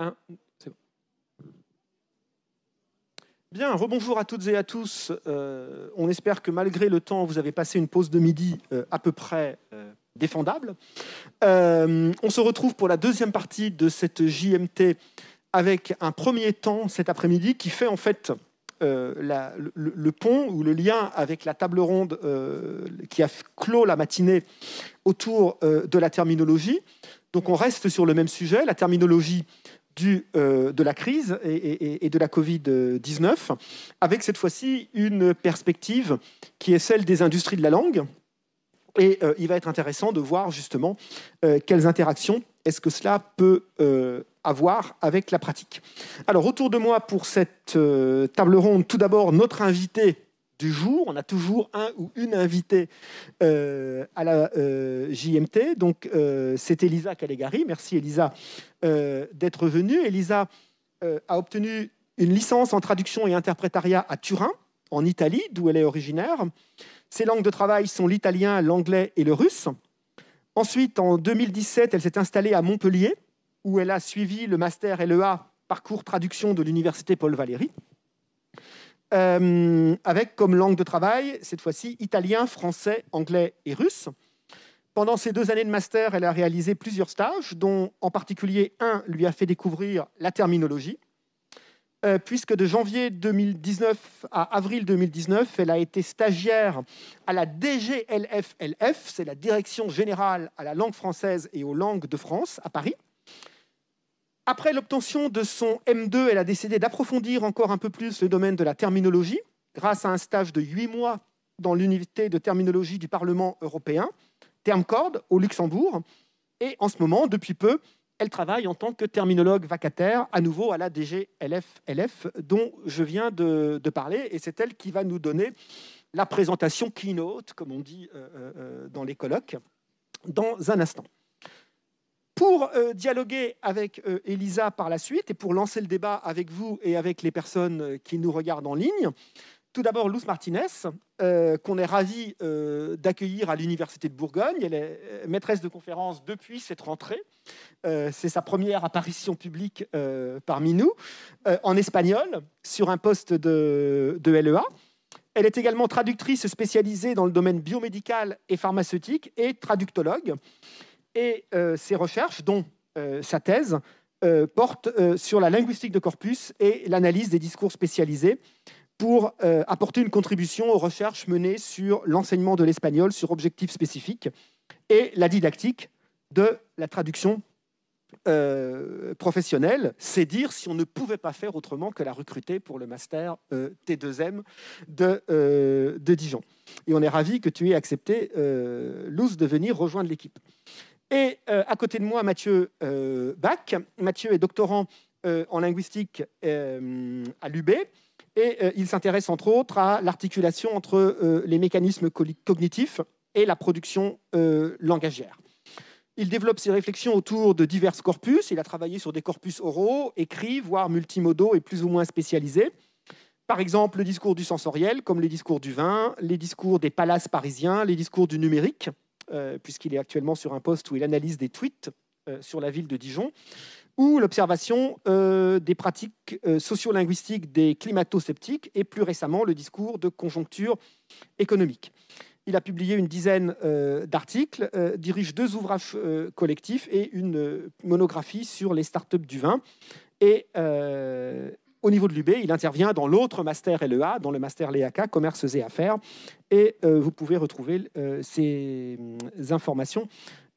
1, c'est bon. Bien, rebonjour à toutes et à tous. On espère que malgré le temps, vous avez passé une pause de midi à peu près défendable. On se retrouve pour la deuxième partie de cette JMT avec un premier temps cet après-midi qui fait en fait le pont ou le lien avec la table ronde qui a clos la matinée autour de la terminologie. Donc on reste sur le même sujet, la terminologie de la crise et de la Covid-19, avec cette fois-ci une perspective qui est celle des industries de la langue. Et il va être intéressant de voir justement quelles interactions est-ce que cela peut avoir avec la pratique. Alors, autour de moi pour cette table ronde, tout d'abord notre invité du jour. On a toujours un ou une invitée à la JMT. Donc, c'est Elisa Calegari. Merci Elisa d'être venue. Elisa a obtenu une licence en traduction et interprétariat à Turin, en Italie, d'où elle est originaire. Ses langues de travail sont l'italien, l'anglais et le russe. Ensuite, en 2017, elle s'est installée à Montpellier, où elle a suivi le master LEA parcours traduction de l'université Paul Valéry, avec comme langue de travail, cette fois-ci, italien, français, anglais et russe. Pendant ces 2 années de master, elle a réalisé plusieurs stages, dont en particulier un lui a fait découvrir la terminologie, puisque de janvier 2019 à avril 2019, elle a été stagiaire à la DGLF-LF, c'est la Direction Générale à la Langue Française et aux Langues de France, à Paris. Après l'obtention de son M2, elle a décidé d'approfondir encore un peu plus le domaine de la terminologie, grâce à un stage de 8 mois dans l'unité de terminologie du Parlement européen, Termcord, au Luxembourg. Et en ce moment, depuis peu, elle travaille en tant que terminologue vacataire, à nouveau à la DGLF-LF, dont je viens de parler. Et c'est elle qui va nous donner la présentation keynote, comme on dit dans les colloques, dans un instant. Pour dialoguer avec Elisa par la suite et pour lancer le débat avec vous et avec les personnes qui nous regardent en ligne, tout d'abord, Luz Martinez, qu'on est ravi d'accueillir à l'Université de Bourgogne. Elle est maîtresse de conférence depuis cette rentrée. C'est sa première apparition publique parmi nous, en espagnol, sur un poste de LEA. Elle est également traductrice spécialisée dans le domaine biomédical et pharmaceutique et traductologue. Et ses recherches, dont sa thèse, portent sur la linguistique de corpus et l'analyse des discours spécialisés, pour apporter une contribution aux recherches menées sur l'enseignement de l'espagnol sur objectifs spécifiques et la didactique de la traduction professionnelle. C'est dire si on ne pouvait pas faire autrement que la recruter pour le master T2M de Dijon. Et on est ravis que tu aies accepté, Luz, de venir rejoindre l'équipe. Et à côté de moi, Mathieu Bach. Mathieu est doctorant en linguistique à l'UB. Et il s'intéresse entre autres à l'articulation entre les mécanismes cognitifs et la production langagière. Il développe ses réflexions autour de divers corpus. Il a travaillé sur des corpus oraux, écrits, voire multimodaux et plus ou moins spécialisés. Par exemple, le discours du sensoriel, comme les discours du vin, les discours des palaces parisiens, les discours du numérique, puisqu'il est actuellement sur un poste où il analyse des tweets sur la ville de Dijon, ou l'observation des pratiques sociolinguistiques des climato-sceptiques et plus récemment le discours de conjoncture économique. Il a publié une dizaine d'articles, dirige 2 ouvrages collectifs et une monographie sur les startups du vin. Et au niveau de l'UB, il intervient dans l'autre master LEA, dans le master LEACA, Commerces et Affaires. Et vous pouvez retrouver ces informations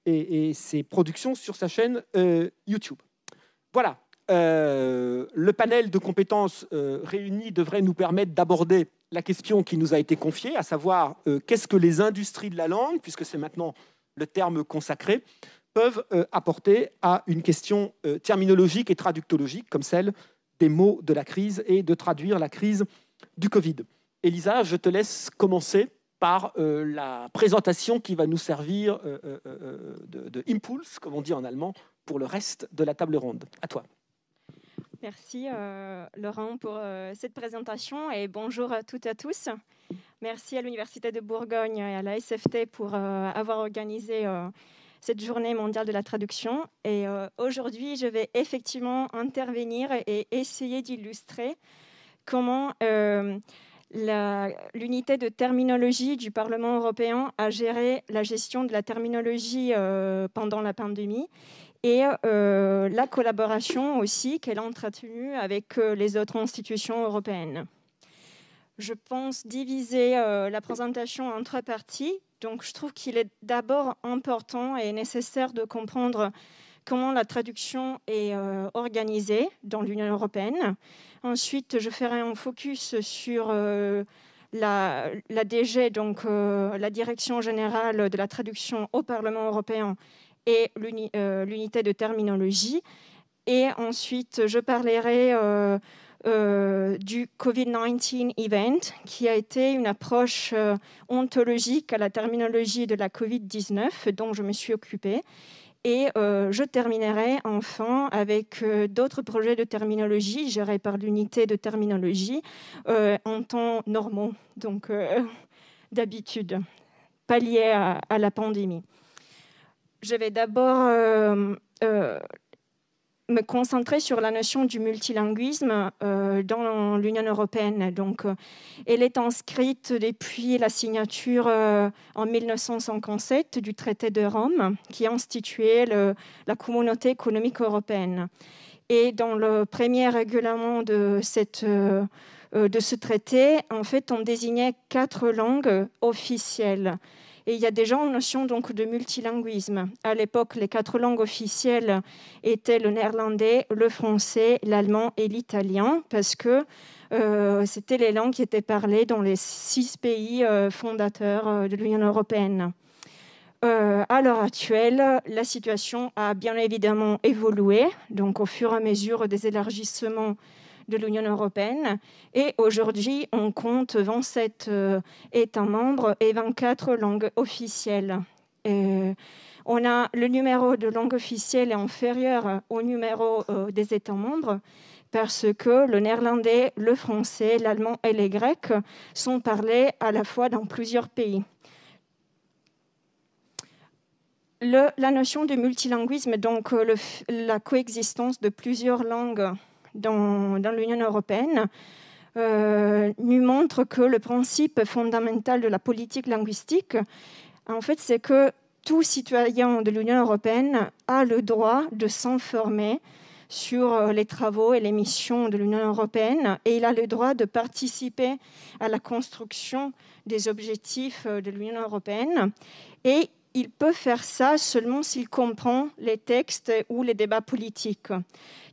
et ses productions sur sa chaîne YouTube. Voilà, le panel de compétences réunies devrait nous permettre d'aborder la question qui nous a été confiée, à savoir qu'est-ce que les industries de la langue, puisque c'est maintenant le terme consacré, peuvent apporter à une question terminologique et traductologique comme celle des mots de la crise et de traduire la crise du Covid. Elisa, je te laisse commencer par la présentation qui va nous servir de impulse, comme on dit en allemand, pour le reste de la table ronde. À toi. Merci Laurent pour cette présentation et bonjour à toutes et à tous. Merci à l'Université de Bourgogne et à la SFT pour avoir organisé cette journée mondiale de la traduction. Et aujourd'hui, je vais effectivement intervenir et essayer d'illustrer comment l'unité de terminologie du Parlement européen a géré la gestion de la terminologie pendant la pandémie et la collaboration aussi qu'elle a entretenue avec les autres institutions européennes. Je pense diviser la présentation en 3 parties. Donc, je trouve qu'il est d'abord important et nécessaire de comprendre comment la traduction est organisée dans l'Union européenne. Ensuite, je ferai un focus sur la DG, donc la Direction générale de la traduction au Parlement européen et l'unité de terminologie. Et ensuite, je parlerai du COVID-19 event, qui a été une approche ontologique à la terminologie de la COVID-19, dont je me suis occupée. Et je terminerai enfin avec d'autres projets de terminologie gérés par l'unité de terminologie en temps normaux, donc d'habitude, pas liés à la pandémie. Je vais d'abord me concentrer sur la notion du multilinguisme dans l'Union européenne. Donc, elle est inscrite depuis la signature en 1957 du traité de Rome qui a institué la Communauté économique européenne. Et dans le premier règlement de ce traité, en fait, on désignait 4 langues officielles. Et il y a déjà une notion donc, de multilinguisme. À l'époque, les 4 langues officielles étaient le néerlandais, le français, l'allemand et l'italien, parce que c'était les langues qui étaient parlées dans les 6 pays fondateurs de l'Union européenne. À l'heure actuelle, la situation a bien évidemment évolué, donc au fur et à mesure des élargissements de l'Union européenne. Et aujourd'hui, on compte 27 États membres et 24 langues officielles. On a le numéro de langue officielle est inférieur au numéro des États membres parce que le néerlandais, le français, l'allemand et les grecs sont parlés à la fois dans plusieurs pays. La notion de multilinguisme, donc la coexistence de plusieurs langues dans l'Union européenne, nous montre que le principe fondamental de la politique linguistique, en fait, c'est que tout citoyen de l'Union européenne a le droit de s'informer sur les travaux et les missions de l'Union européenne et il a le droit de participer à la construction des objectifs de l'Union européenne. Et il peut faire ça seulement s'il comprend les textes ou les débats politiques.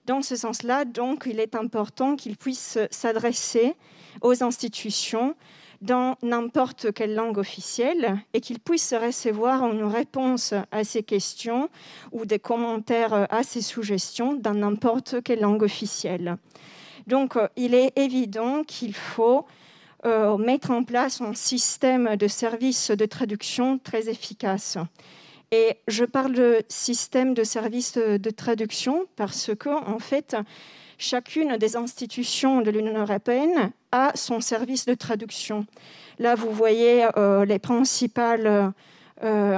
Dans ce sens-là, donc, il est important qu'il puisse s'adresser aux institutions dans n'importe quelle langue officielle et qu'il puisse recevoir une réponse à ces questions ou des commentaires à ces suggestions dans n'importe quelle langue officielle. Donc, il est évident qu'il faut mettre en place un système de services de traduction très efficace. Et je parle de système de services de traduction parce que, en fait, chacune des institutions de l'Union européenne a son service de traduction. Là, vous voyez les principales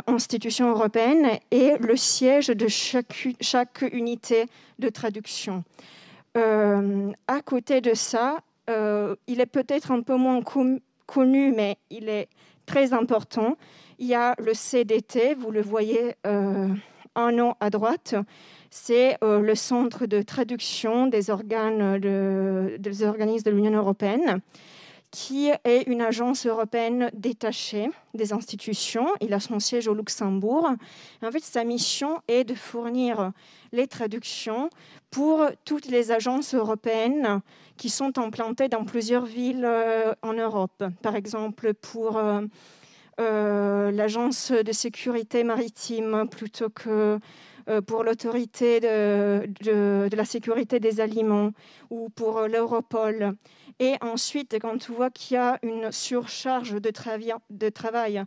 institutions européennes et le siège de chaque unité de traduction. À côté de ça, il est peut-être un peu moins connu, mais il est très important. Il y a le CDT, vous le voyez en haut à droite. C'est le centre de traduction des organismes de l'Union européenne, qui est une agence européenne détachée des institutions. Il a son siège au Luxembourg. En fait, sa mission est de fournir les traductions pour toutes les agences européennes qui sont implantées dans plusieurs villes en Europe. Par exemple, pour l'agence de sécurité maritime, plutôt que pour l'autorité de la sécurité des aliments ou pour l'Europol. Et ensuite, quand on voit qu'il y a une surcharge de travail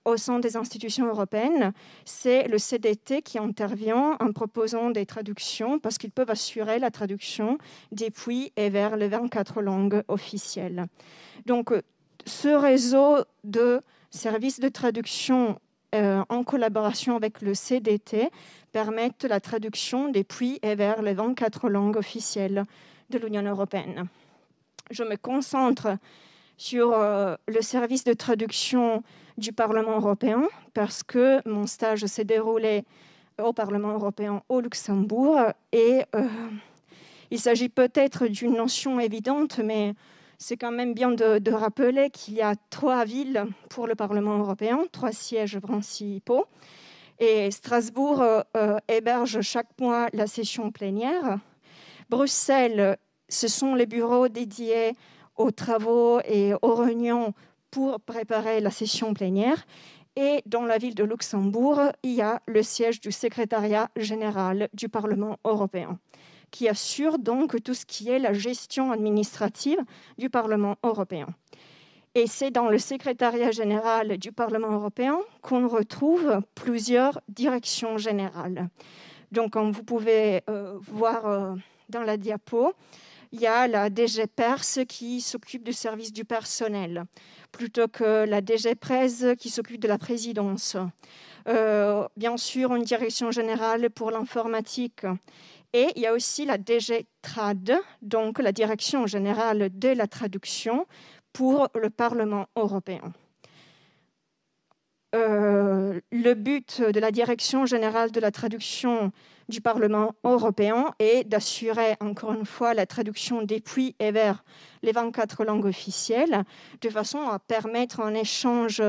au sein des institutions européennes, c'est le CDT qui intervient en proposant des traductions parce qu'ils peuvent assurer la traduction depuis et vers les 24 langues officielles. Donc, ce réseau de services de traduction en collaboration avec le CDT, permettent la traduction depuis et vers les 24 langues officielles de l'Union européenne. Je me concentre sur le service de traduction du Parlement européen parce que mon stage s'est déroulé au Parlement européen au Luxembourg et il s'agit peut-être d'une notion évidente, mais c'est quand même bien de rappeler qu'il y a 3 villes pour le Parlement européen, 3 sièges principaux. Et Strasbourg héberge chaque mois la session plénière. Bruxelles, ce sont les bureaux dédiés aux travaux et aux réunions pour préparer la session plénière. Et dans la ville de Luxembourg, il y a le siège du secrétariat général du Parlement européen, qui assure donc tout ce qui est la gestion administrative du Parlement européen. Et c'est dans le secrétariat général du Parlement européen qu'on retrouve plusieurs directions générales. Donc, comme vous pouvez voir dans la diapo, il y a la DG Perse qui s'occupe du service du personnel, plutôt que la DG Presse qui s'occupe de la présidence. Bien sûr, une direction générale pour l'informatique. Et il y a aussi la DG Trad, donc la direction générale de la traduction pour le Parlement européen. Le but de la direction générale de la traduction du Parlement européen est d'assurer, encore une fois, la traduction depuis et vers les 24 langues officielles, de façon à permettre un échange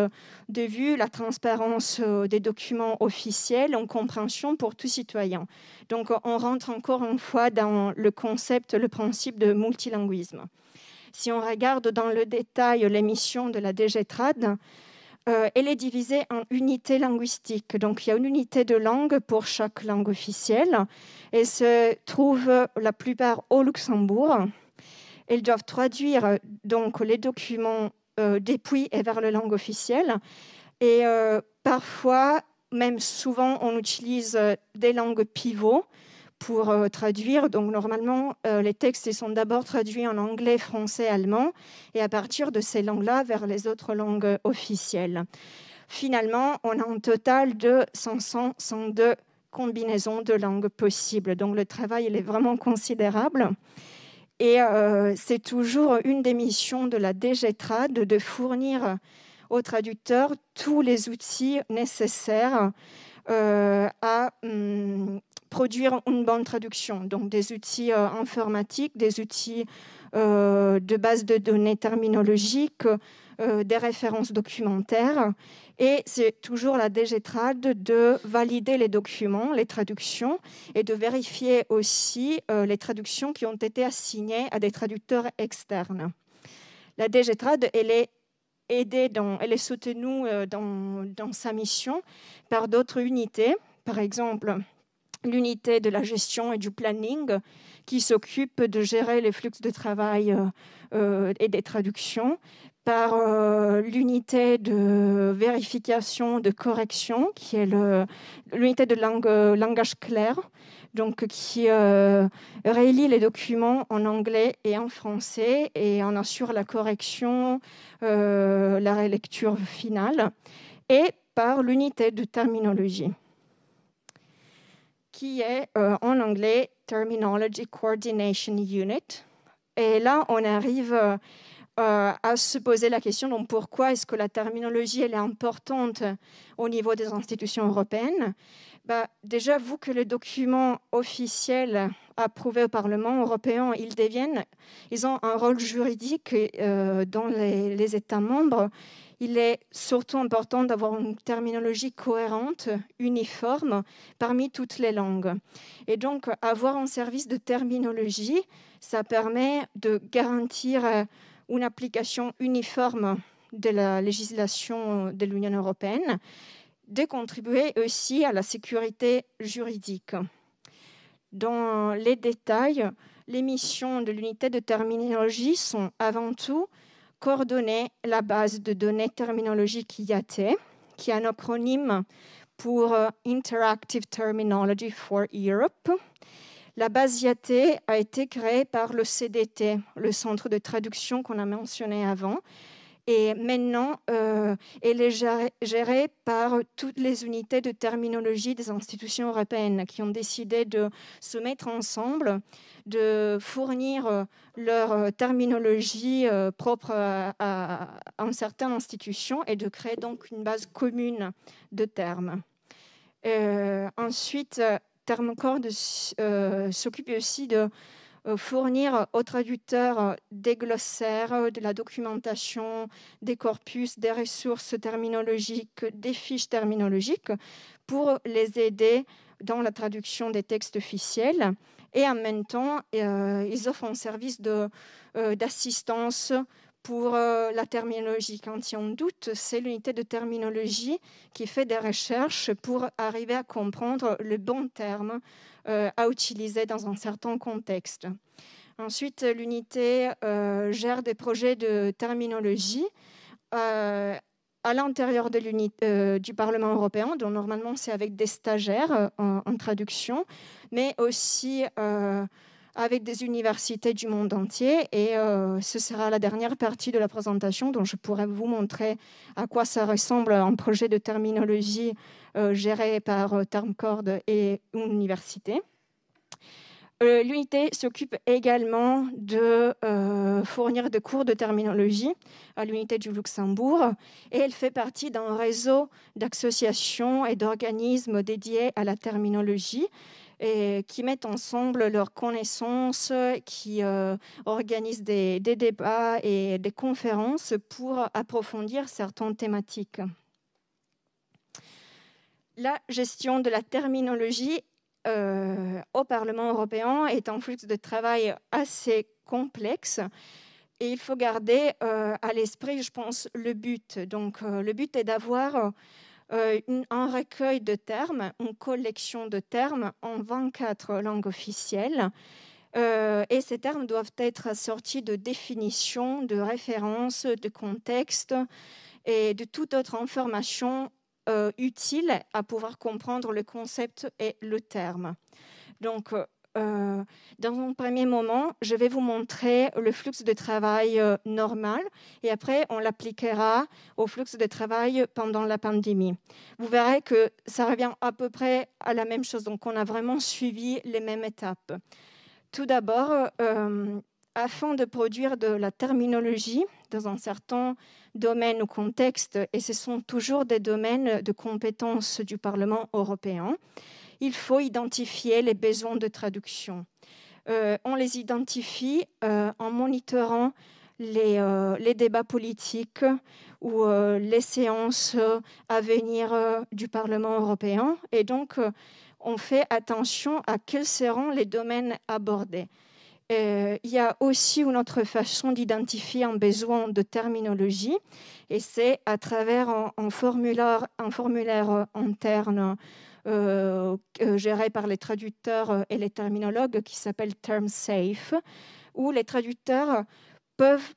de vues, la transparence des documents officiels en compréhension pour tout citoyen. Donc, on rentre encore une fois dans le concept, le principe de multilinguisme. Si on regarde dans le détail les missions de la DG Trad, elle est divisée en unités linguistiques. Donc, il y a une unité de langue pour chaque langue officielle. Elles se trouvent la plupart au Luxembourg. Elles doivent traduire donc les documents depuis et vers la langue officielle. Et parfois, même souvent, on utilise des langues pivots pour traduire. Donc, normalement, les textes sont d'abord traduits en anglais, français, allemand, et à partir de ces langues-là, vers les autres langues officielles. Finalement, on a un total de 102 combinaisons de langues possibles. Donc, le travail il est vraiment considérable. Et c'est toujours une des missions de la DG Trad de fournir aux traducteurs tous les outils nécessaires à produire une bonne traduction. Donc, des outils informatiques, des outils de base de données terminologiques, des références documentaires. Et c'est toujours la DG Trad de valider les documents, les traductions, et de vérifier aussi les traductions qui ont été assignées à des traducteurs externes. La DG Trad, elle est soutenue dans sa mission par d'autres unités. Par exemple, l'unité de la gestion et du planning qui s'occupe de gérer les flux de travail et des traductions, par l'unité de vérification, de correction, qui est l'unité de langage clair, donc qui relie les documents en anglais et en français et en assure la correction, la relecture finale, et par l'unité de terminologie, qui est en anglais Terminology Coordination Unit. Et là, on arrive à se poser la question, donc pourquoi est-ce que la terminologie elle est importante au niveau des institutions européennes? Déjà, vu que les documents officiels approuvés au Parlement européen, ils ont un rôle juridique dans les États membres. Il est surtout important d'avoir une terminologie cohérente, uniforme, parmi toutes les langues. Et donc, avoir un service de terminologie, ça permet de garantir une application uniforme de la législation de l'Union européenne, de contribuer aussi à la sécurité juridique. Dans les détails, les missions de l'unité de terminologie sont avant tout coordonner la base de données terminologique IAT, qui est un acronyme pour Interactive Terminology for Europe. La base IAT a été créée par le CDT, le centre de traduction qu'on a mentionné avant, Et maintenant, elle est gérée par toutes les unités de terminologie des institutions européennes qui ont décidé de se mettre ensemble, de fournir leur terminologie propre à une certaine institution et de créer donc une base commune de termes. Ensuite, Termcord s'occupe aussi de fournir aux traducteurs des glossaires, de la documentation, des corpus, des ressources terminologiques, des fiches terminologiques pour les aider dans la traduction des textes officiels. Et en même temps, ils offrent un service d'assistance pour la terminologie. Quand il y a un doute, c'est l'unité de terminologie qui fait des recherches pour arriver à comprendre le bon terme à utiliser dans un certain contexte. Ensuite, l'unité gère des projets de terminologie à l'intérieur de du Parlement européen, donc normalement c'est avec des stagiaires en traduction, mais aussi avec des universités du monde entier. Et ce sera la dernière partie de la présentation dont je pourrais vous montrer à quoi ça ressemble un projet de terminologie géré par Termcord et une université. L'unité s'occupe également de fournir des cours de terminologie à l'unité du Luxembourg et elle fait partie d'un réseau d'associations et d'organismes dédiés à la terminologie et qui mettent ensemble leurs connaissances, qui organisent des débats et des conférences pour approfondir certaines thématiques. La gestion de la terminologie au Parlement européen est un flux de travail assez complexe et il faut garder à l'esprit, je pense, le but. Donc, le but est d'avoir un recueil de termes, une collection de termes en 24 langues officielles. Et ces termes doivent être assortis de définitions, de références, de contexte et de toute autre information utile à pouvoir comprendre le concept et le terme. Donc, dans un premier moment, je vais vous montrer le flux de travail normal et après, on l'appliquera au flux de travail pendant la pandémie. Vous verrez que ça revient à peu près à la même chose. Donc, on a vraiment suivi les mêmes étapes. Tout d'abord, afin de produire de la terminologie dans un certain domaine ou contexte, et ce sont toujours des domaines de compétences du Parlement européen, il faut identifier les besoins de traduction. On les identifie en monitorant les débats politiques ou les séances à venir du Parlement européen. Et donc, on fait attention à quels seront les domaines abordés. Il y a aussi une autre façon d'identifier un besoin de terminologie, et c'est à travers un formulaire interne géré par les traducteurs et les terminologues qui s'appelle TermSafe, où les traducteurs peuvent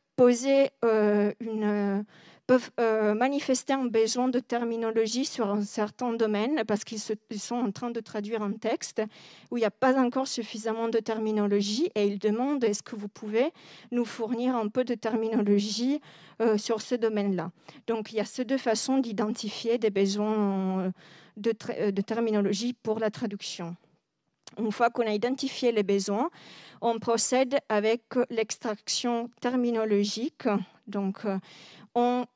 manifester un besoin de terminologie sur un certain domaine parce qu'ils sont en train de traduire un texte où il n'y a pas encore suffisamment de terminologie et ils demandent est-ce que vous pouvez nous fournir un peu de terminologie sur ce domaine-là. Donc il y a ces deux façons d'identifier des besoins de terminologie pour la traduction. Une fois qu'on a identifié les besoins, on procède avec l'extraction terminologique. Donc, on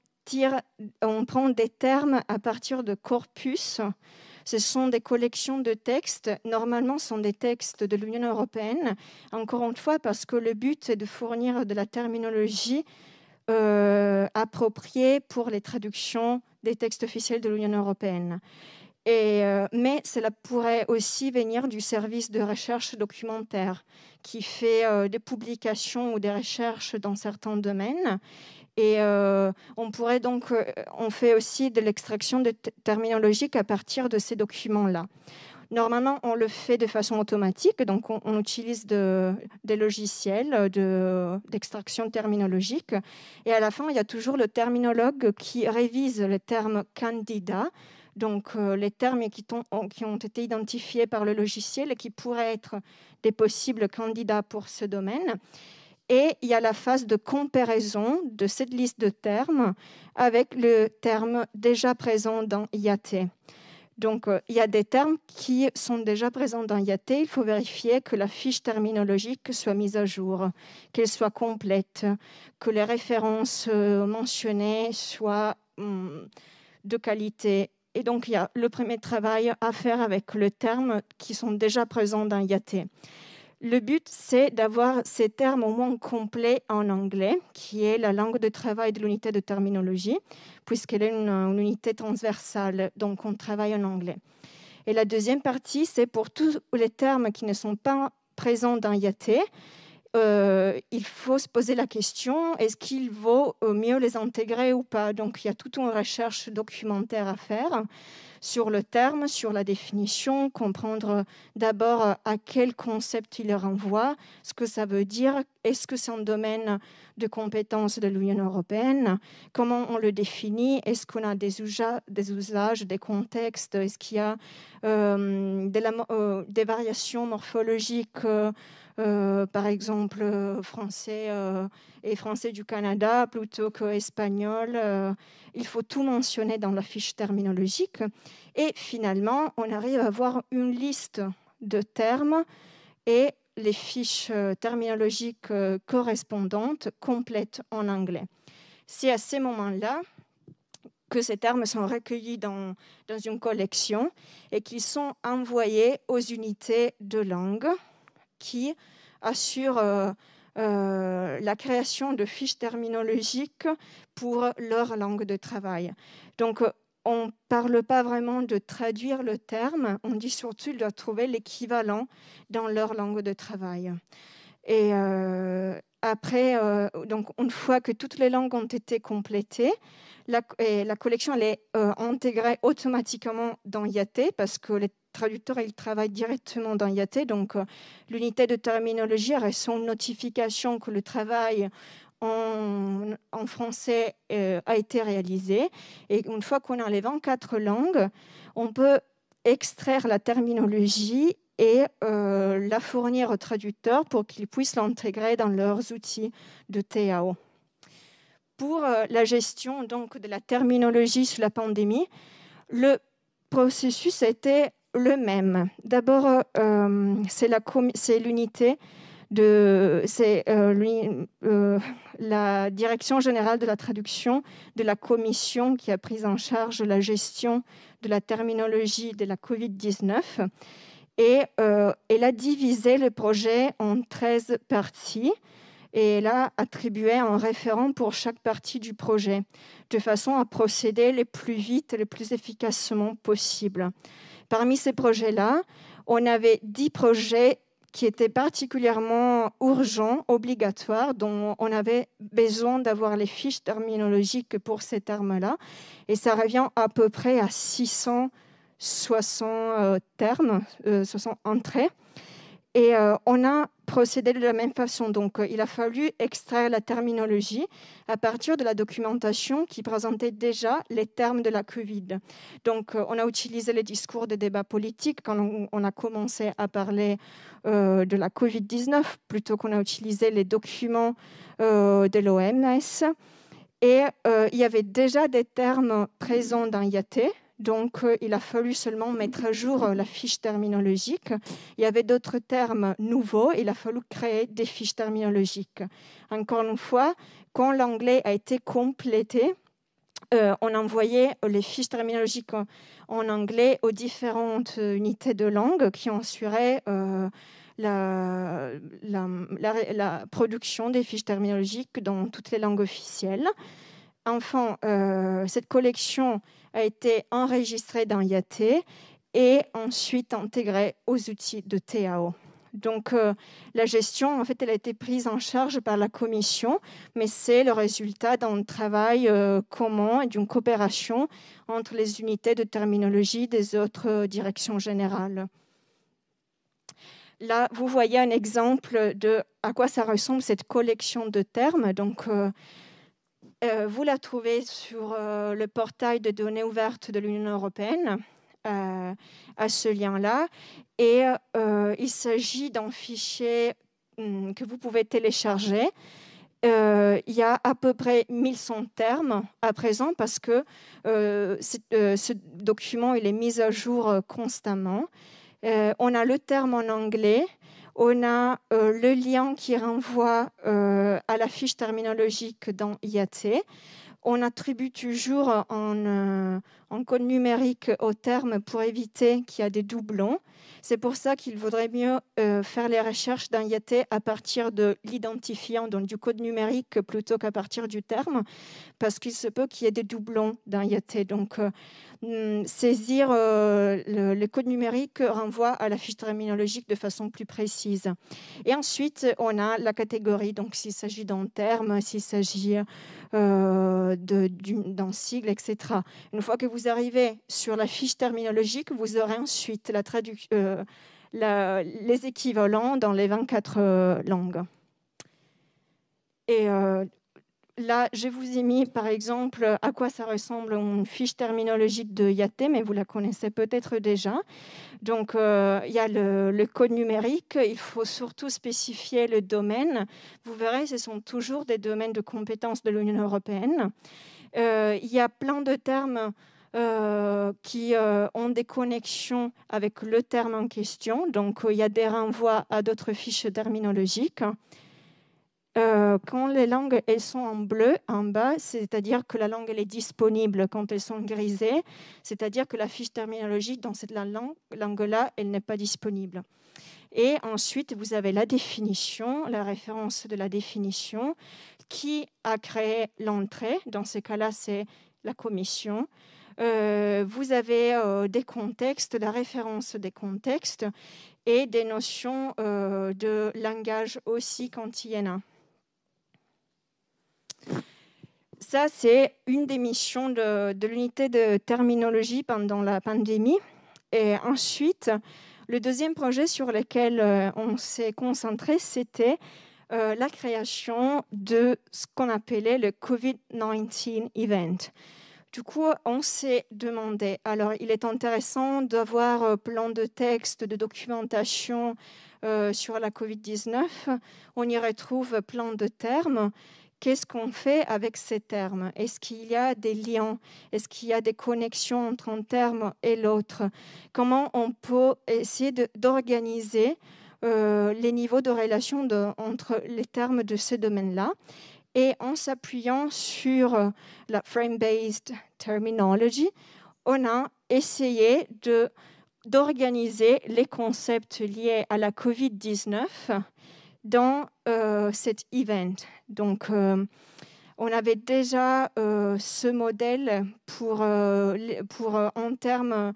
prend des termes à partir de corpus. Ce sont des collections de textes. Normalement, ce sont des textes de l'Union européenne. Encore une fois, parce que le but est de fournir de la terminologie appropriée pour les traductions des textes officiels de l'Union européenne. Mais cela pourrait aussi venir du service de recherche documentaire qui fait des publications ou des recherches dans certains domaines. Et on fait aussi de l'extraction terminologique à partir de ces documents-là. Normalement, on le fait de façon automatique, donc on utilise des logiciels d'extraction terminologique. Et à la fin, il y a toujours le terminologue qui révise les termes candidats, donc les termes qui ont été identifiés par le logiciel et qui pourraient être des possibles candidats pour ce domaine. Et il y a la phase de comparaison de cette liste de termes avec le terme déjà présent dans IAT. Donc, il y a des termes qui sont déjà présents dans IAT. Il faut vérifier que la fiche terminologique soit mise à jour, qu'elle soit complète, que les références mentionnées soient de qualité. Et donc, il y a le premier travail à faire avec les termes qui sont déjà présents dans IAT. Le but, c'est d'avoir ces termes au moins complets en anglais, qui est la langue de travail de l'unité de terminologie, puisqu'elle est une unité transversale, donc on travaille en anglais. Et la deuxième partie, c'est pour tous les termes qui ne sont pas présents dans IAT, il faut se poser la question, est-ce qu'il vaut mieux les intégrer ou pas? Donc, il y a toute une recherche documentaire à faire sur le terme, sur la définition, comprendre d'abord à quel concept il renvoie, ce que ça veut dire, est-ce que c'est un domaine de compétences de l'Union européenne, comment on le définit, est-ce qu'on a des usages, des contextes, est-ce qu'il y a des variations morphologiques, par exemple français et français du Canada plutôt qu'espagnol. Il faut tout mentionner dans la fiche terminologique. Et finalement, on arrive à avoir une liste de termes et les fiches terminologiques correspondantes complètes en anglais. C'est à ces moments-là que ces termes sont recueillis dans une collection et qu'ils sont envoyés aux unités de langue qui assurent la création de fiches terminologiques pour leur langue de travail. Donc, on ne parle pas vraiment de traduire le terme, on dit surtout qu'il doit trouver l'équivalent dans leur langue de travail. Et après, donc une fois que toutes les langues ont été complétées, la collection elle est intégrée automatiquement dans IAT parce que les traducteurs ils travaillent directement dans IAT. Donc, l'unité de terminologie reçoit une notification que le travail en français a été réalisé. Et une fois qu'on a les 24 langues, on peut extraire la terminologie et la fournir aux traducteurs pour qu'ils puissent l'intégrer dans leurs outils de TAO. Pour la gestion donc, de la terminologie sur la pandémie, le processus était le même. D'abord, c'est l'unité la Direction générale de la traduction de la Commission qui a pris en charge la gestion de la terminologie de la COVID-19. Et elle a divisé le projet en 13 parties et elle a attribué un référent pour chaque partie du projet, de façon à procéder le plus vite et le plus efficacement possible. Parmi ces projets-là, on avait 10 projets qui étaient particulièrement urgents, obligatoires, dont on avait besoin d'avoir les fiches terminologiques pour ces termes-là. Et ça revient à peu près à 660 termes, 60 entrées. Et on a procédé de la même façon. Donc, il a fallu extraire la terminologie à partir de la documentation qui présentait déjà les termes de la COVID. Donc, on a utilisé les discours de débat politique quand on a commencé à parler de la COVID-19, plutôt qu'on a utilisé les documents de l'OMS. Et il y avait déjà des termes présents dans IAT. Donc, il a fallu seulement mettre à jour la fiche terminologique. Il y avait d'autres termes nouveaux. Il a fallu créer des fiches terminologiques. Encore une fois, quand l'anglais a été complété, on envoyait les fiches terminologiques en anglais aux différentes unités de langue qui assuraient la production des fiches terminologiques dans toutes les langues officielles. Enfin, cette collection a été enregistrée dans IAT et ensuite intégrée aux outils de TAO. Donc, la gestion, en fait, elle a été prise en charge par la Commission, mais c'est le résultat d'un travail commun et d'une coopération entre les unités de terminologie des autres directions générales. Là, vous voyez un exemple de à quoi ça ressemble cette collection de termes. Donc, vous la trouvez sur le portail de données ouvertes de l'Union européenne, à ce lien-là. Et il s'agit d'un fichier que vous pouvez télécharger. Il y a à peu près 1100 termes à présent parce que ce document il est mis à jour constamment. On a le terme en anglais, on a le lien qui renvoie à la fiche terminologique dans IAT. On attribue toujours en code numérique au terme pour éviter qu'il y ait des doublons. C'est pour ça qu'il vaudrait mieux faire les recherches dans IAT à partir de l'identifiant, donc du code numérique, plutôt qu'à partir du terme, parce qu'il se peut qu'il y ait des doublons dans IAT. Donc, saisir le code numérique renvoie à la fiche terminologique de façon plus précise. Et ensuite, on a la catégorie, donc s'il s'agit d'un terme, s'il s'agit d'un sigle, etc. Une fois que vous arrivez sur la fiche terminologique, vous aurez ensuite les équivalents dans les 24 langues. Et là, je vous ai mis, par exemple, à quoi ça ressemble une fiche terminologique de IAT, mais vous la connaissez peut-être déjà. Donc, il y a le code numérique. Il faut surtout spécifier le domaine. Vous verrez, ce sont toujours des domaines de compétences de l'Union européenne. Il y a plein de termes qui ont des connexions avec le terme en question. Donc, il y a des renvois à d'autres fiches terminologiques. Quand les langues elles sont en bleu en bas, c'est-à-dire que la langue elle est disponible. Quand elles sont grisées, c'est-à-dire que la fiche terminologique dans cette langue-là, elle n'est pas disponible. Et ensuite, vous avez la définition, la référence de la définition, qui a créé l'entrée. Dans ce cas-là, c'est la commission. Vous avez des contextes, la référence des contextes et des notions de langage aussi quand il y en a. Ça, c'est une des missions de l'unité de terminologie pendant la pandémie. Et ensuite, le deuxième projet sur lequel on s'est concentré, c'était la création de ce qu'on appelait le COVID-19 Event. Du coup, on s'est demandé, alors il est intéressant d'avoir plein de textes, de documentation sur la COVID-19. On y retrouve plein de termes. Qu'est-ce qu'on fait avec ces termes? Est-ce qu'il y a des liens? Est-ce qu'il y a des connexions entre un terme et l'autre? Comment on peut essayer d'organiser les niveaux de relation entre les termes de ce domaine-là? Et en s'appuyant sur la frame-based terminology, on a essayé d'organiser les concepts liés à la COVID-19 dans cet event. Donc, on avait déjà ce modèle pour un terme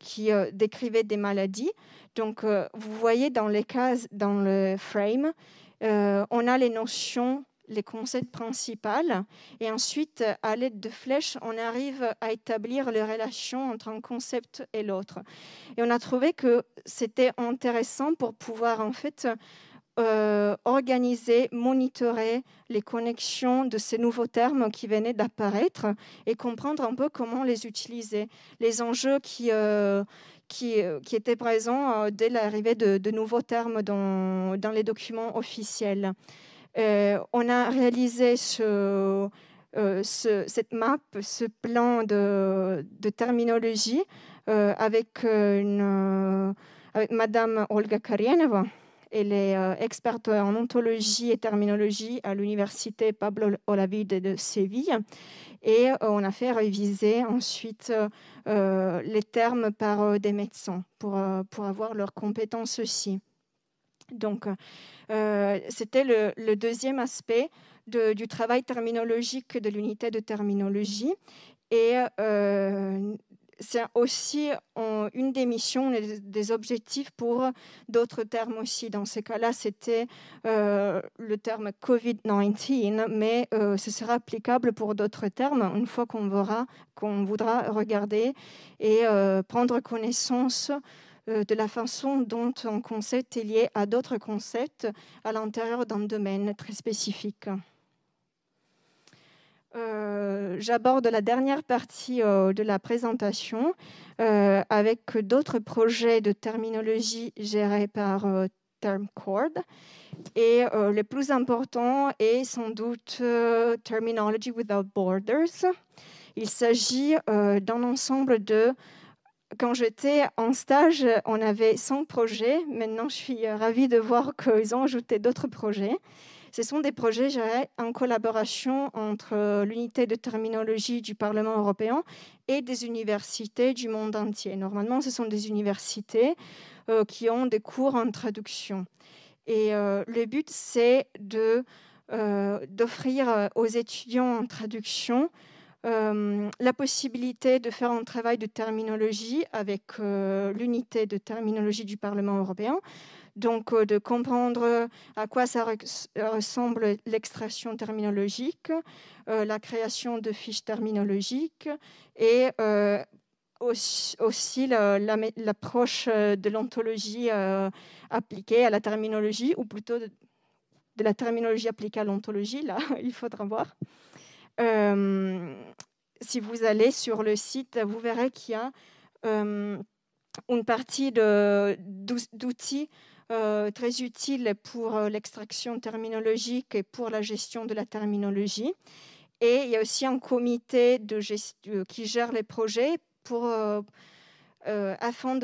qui décrivait des maladies. Donc, vous voyez dans les cases, dans le frame, on a les notions, les concepts principaux, et ensuite, à l'aide de flèches, on arrive à établir les relations entre un concept et l'autre. Et on a trouvé que c'était intéressant pour pouvoir, en fait, organiser, monitorer les connexions de ces nouveaux termes qui venaient d'apparaître et comprendre un peu comment les utiliser. Les enjeux qui étaient présents dès l'arrivée de nouveaux termes dans les documents officiels. On a réalisé cette map, ce plan de terminologie avec Madame Olga Karienova. Elle est experte en ontologie et terminologie à l'université Pablo Olavide de Séville. Et on a fait réviser ensuite les termes par des médecins pour avoir leurs compétences aussi. Donc, c'était le deuxième aspect du travail terminologique de l'unité de terminologie. Et c'est aussi une des missions, des objectifs pour d'autres termes aussi. Dans ce cas-là, c'était le terme COVID-19, mais ce sera applicable pour d'autres termes une fois qu'on voudra regarder et prendre connaissance de la façon dont un concept est lié à d'autres concepts à l'intérieur d'un domaine très spécifique. J'aborde la dernière partie de la présentation avec d'autres projets de terminologie gérés par Term Chord. Et le plus important est sans doute Terminology Without Borders. Il s'agit d'un ensemble de... Quand j'étais en stage, on avait 100 projets. Maintenant, je suis ravie de voir qu'ils ont ajouté d'autres projets. Ce sont des projets, je dirais, en collaboration entre l'unité de terminologie du Parlement européen et des universités du monde entier. Normalement, ce sont des universités qui ont des cours en traduction. Et le but, c'est d'offrir aux étudiants en traduction la possibilité de faire un travail de terminologie avec l'unité de terminologie du Parlement européen. Donc, de comprendre à quoi ça ressemble l'extraction terminologique, la création de fiches terminologiques et aussi l'approche de l'ontologie appliquée à la terminologie, ou plutôt de la terminologie appliquée à l'ontologie. Là, il faudra voir. Si vous allez sur le site, vous verrez qu'il y a une partie d'outils très utiles pour l'extraction terminologique et pour la gestion de la terminologie. Et il y a aussi un comité qui gère les projets afin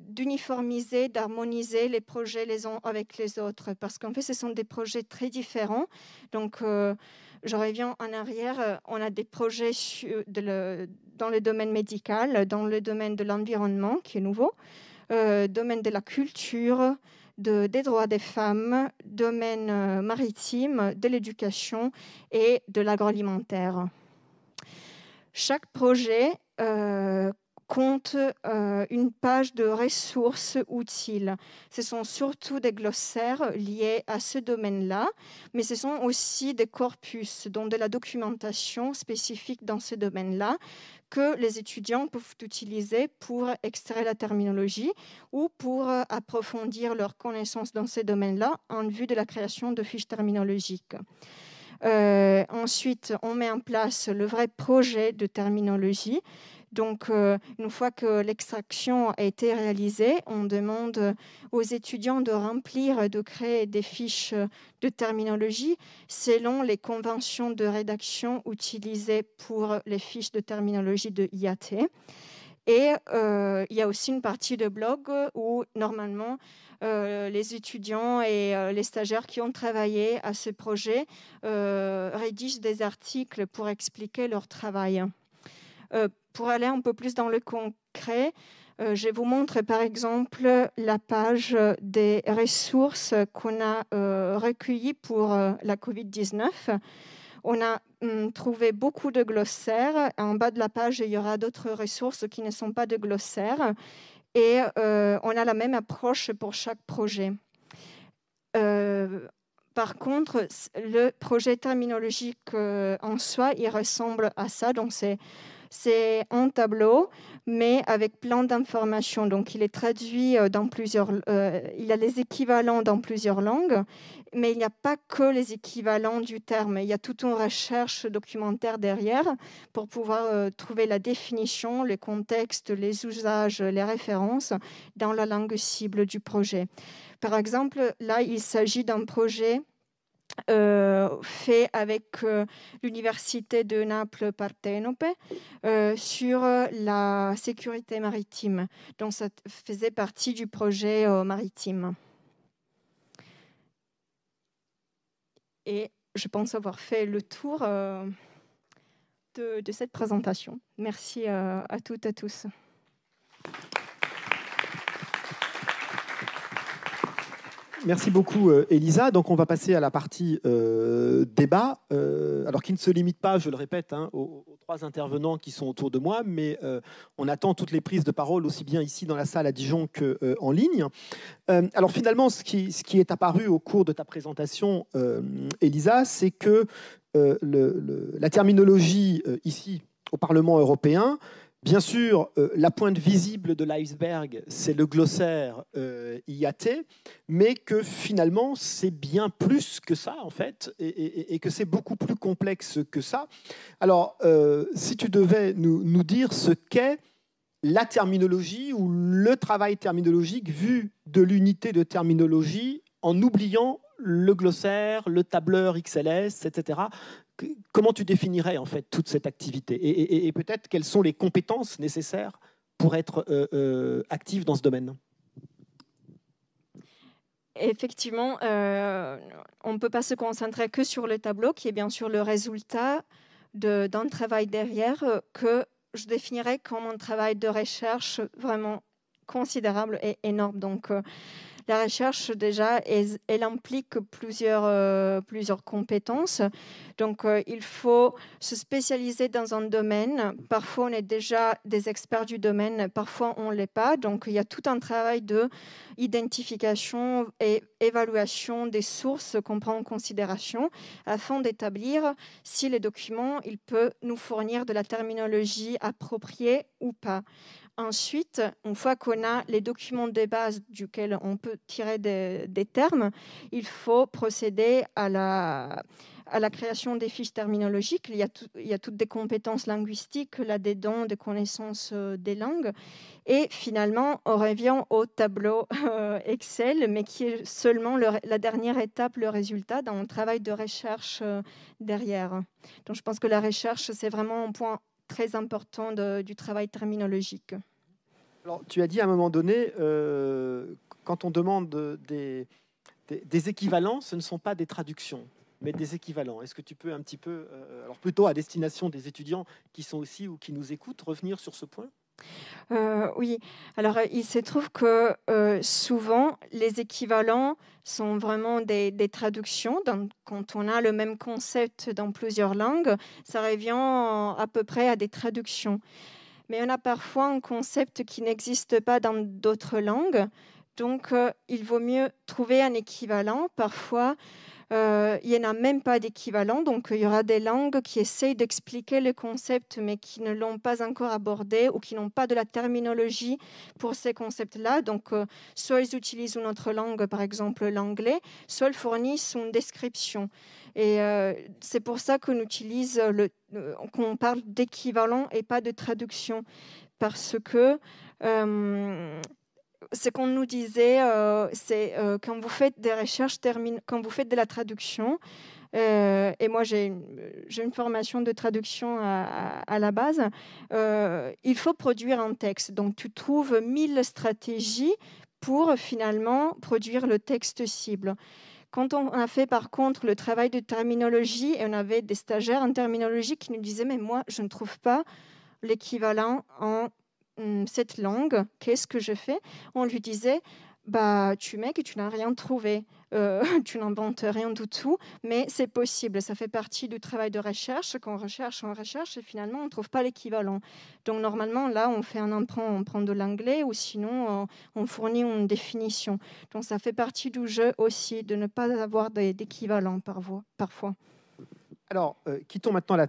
d'uniformiser, d'harmoniser les projets les uns avec les autres. Parce qu'en fait, ce sont des projets très différents. Donc, je reviens en arrière. On a des projets dans le domaine médical, dans le domaine de l'environnement, qui est nouveau, domaine de la culture, des droits des femmes, domaine maritime, de l'éducation et de l'agroalimentaire. Chaque projet compte une page de ressources utiles. Ce sont surtout des glossaires liés à ce domaine-là, mais ce sont aussi des corpus, donc de la documentation spécifique dans ce domaine-là, que les étudiants peuvent utiliser pour extraire la terminologie ou pour approfondir leurs connaissances dans ce domaine-là en vue de la création de fiches terminologiques. Ensuite, on met en place le vrai projet de terminologie. Donc, une fois que l'extraction a été réalisée, on demande aux étudiants de remplir, de créer des fiches de terminologie selon les conventions de rédaction utilisées pour les fiches de terminologie de IAT. Et il y a aussi une partie de blog où, normalement, les étudiants et les stagiaires qui ont travaillé à ce projet rédigent des articles pour expliquer leur travail. Pour aller un peu plus dans le concret, je vous montre par exemple la page des ressources qu'on a recueillies pour la COVID-19. On a trouvé beaucoup de glossaires. En bas de la page, il y aura d'autres ressources qui ne sont pas de glossaires. Et on a la même approche pour chaque projet. Par contre, le projet terminologique en soi, il ressemble à ça. Donc, c'est un tableau, mais avec plein d'informations. Donc, il est traduit dans plusieurs... il a les équivalents dans plusieurs langues, mais il n'y a pas que les équivalents du terme. Il y a toute une recherche documentaire derrière pour pouvoir trouver la définition, le contexte, les usages, les références dans la langue cible du projet. Par exemple, là, il s'agit d'un projet fait avec l'université de Naples Partenope sur la sécurité maritime. Donc, ça faisait partie du projet maritime. Et je pense avoir fait le tour de cette présentation. Merci à toutes et à tous. Merci beaucoup, Elisa. Donc, on va passer à la partie débat, alors qui ne se limite pas, je le répète, aux trois intervenants qui sont autour de moi, mais on attend toutes les prises de parole, aussi bien ici dans la salle à Dijon qu'en ligne. Alors, finalement, ce qui est apparu au cours de ta présentation, Elisa, c'est que la terminologie ici, au Parlement européen, bien sûr, la pointe visible de l'iceberg, c'est le glossaire IAT, mais que finalement, c'est bien plus que ça, en fait, et que c'est beaucoup plus complexe que ça. Alors, si tu devais nous dire ce qu'est la terminologie ou le travail terminologique vu de l'unité de terminologie en oubliant le glossaire, le tableur XLS, etc. Comment tu définirais en fait toute cette activité et peut-être quelles sont les compétences nécessaires pour être actif dans ce domaine? Effectivement, on ne peut pas se concentrer que sur le tableau, qui est bien sûr le résultat d'un travail derrière que je définirais comme un travail de recherche vraiment considérable et énorme. Donc, la recherche, déjà, elle implique plusieurs compétences. Donc, il faut se spécialiser dans un domaine. Parfois, on est déjà des experts du domaine, parfois, on ne l'est pas. Donc, il y a tout un travail d'identification et évaluation des sources qu'on prend en considération afin d'établir si les documents il peut nous fournir de la terminologie appropriée ou pas. Ensuite, une fois qu'on a les documents de base duquel on peut tirer des termes, il faut procéder à la création des fiches terminologiques. Il y a toutes des compétences linguistiques là-dedans, des connaissances des langues. Et finalement, on revient au tableau Excel, mais qui est seulement la dernière étape, le résultat d'un travail de recherche derrière. Donc, je pense que la recherche, c'est vraiment un point très important du travail terminologique. Alors, tu as dit à un moment donné, quand on demande des équivalents, ce ne sont pas des traductions, mais des équivalents. Est-ce que tu peux un petit peu, alors plutôt à destination des étudiants qui sont ici ou qui nous écoutent, revenir sur ce point? Oui, alors il se trouve que souvent les équivalents sont vraiment des traductions. Donc, quand on a le même concept dans plusieurs langues, ça revient à peu près à des traductions. Mais on a parfois un concept qui n'existe pas dans d'autres langues. Donc, il vaut mieux trouver un équivalent. Parfois, il n'y en a même pas d'équivalent. Donc, il y aura des langues qui essayent d'expliquer le concept, mais qui ne l'ont pas encore abordé ou qui n'ont pas de la terminologie pour ces concepts-là. Donc, soit ils utilisent une autre langue, par exemple l'anglais, soit ils fournissent une description. Et c'est pour ça qu'on utilise qu'on parle d'équivalent et pas de traduction. Parce que ce qu'on nous disait, c'est quand vous faites des recherches, quand vous faites de la traduction, et moi j'ai une formation de traduction à la base, il faut produire un texte. Donc tu trouves 1000 stratégies pour finalement produire le texte cible. Quand on a fait par contre le travail de terminologie, et on avait des stagiaires en terminologie qui nous disaient « mais moi je ne trouve pas l'équivalent en cette langue, qu'est-ce que je fais ?» On lui disait bah, tu mets que tu n'as rien trouvé, tu n'inventes rien du tout, mais c'est possible, ça fait partie du travail de recherche, qu'on recherche et finalement on ne trouve pas l'équivalent. Donc normalement là on fait un emprunt, on prend de l'anglais ou sinon on fournit une définition. Donc ça fait partie du jeu aussi de ne pas avoir d'équivalent parfois. Alors quittons maintenant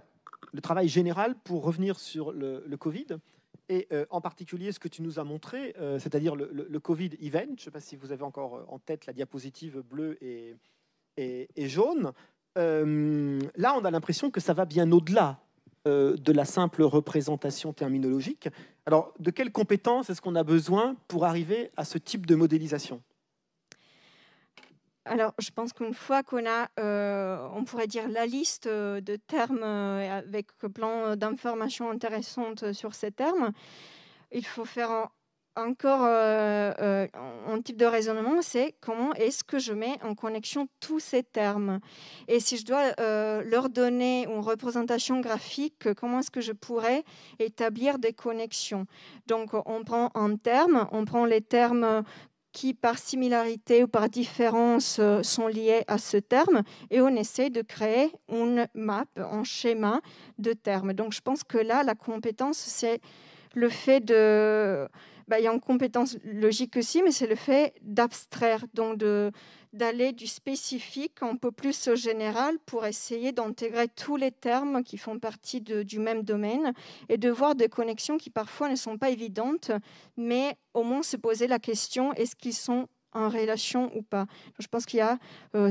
le travail général pour revenir sur le Covid. Et en particulier ce que tu nous as montré, c'est-à-dire le Covid Event. Je ne sais pas si vous avez encore en tête la diapositive bleue et jaune. Là, on a l'impression que ça va bien au-delà de la simple représentation terminologique. Alors, de quelles compétences est-ce qu'on a besoin pour arriver à ce type de modélisation ? Alors, je pense qu'une fois qu'on a, on pourrait dire, la liste de termes avec plein d'informations intéressantes sur ces termes, il faut faire encore un type de raisonnement, c'est comment est-ce que je mets en connexion tous ces termes. Et si je dois leur donner une représentation graphique, comment est-ce que je pourrais établir des connexions. Donc, on prend un terme, on prend les termes qui, par similarité ou par différence, sont liés à ce terme, et on essaie de créer une map, un schéma de termes. Donc, je pense que là, la compétence, c'est le fait de... il y a une compétence logique aussi, mais c'est le fait d'abstraire, donc d'aller du spécifique un peu plus au général pour essayer d'intégrer tous les termes qui font partie du même domaine et de voir des connexions qui parfois ne sont pas évidentes, mais au moins se poser la question, est-ce qu'ils sont en relation ou pas. Donc, je pense qu'il y a